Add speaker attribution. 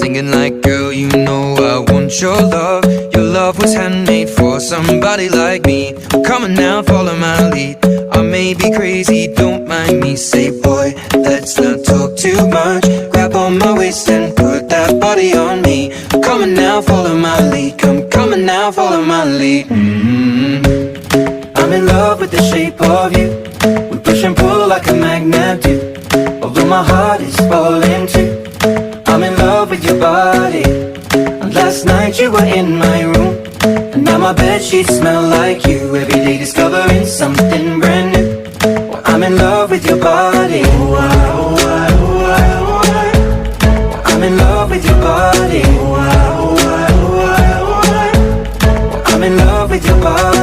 Speaker 1: singing like, girl, you know I want your love. Your love was handmade for somebody like me. Come on now, follow my lead. I may be crazy, don't mind me. Say, boy, let's not talk too much. Grab on my waist and put that body on me. Come on now, follow my lead. Come on now, follow my lead. I'm in love with the shape of you. We push and pull like a magnet do. Although my heart is falling too, I'm in love with your body. And last night you were in my room, and now my bedsheets smell like you. Every day discovering something brand new. Well, I'm in love with your body. Oh, I, oh, I, oh, I, oh, I. Well, I'm in love with your body. Oh, I, oh, I, oh, I, oh, I. Well, I'm in love with your body.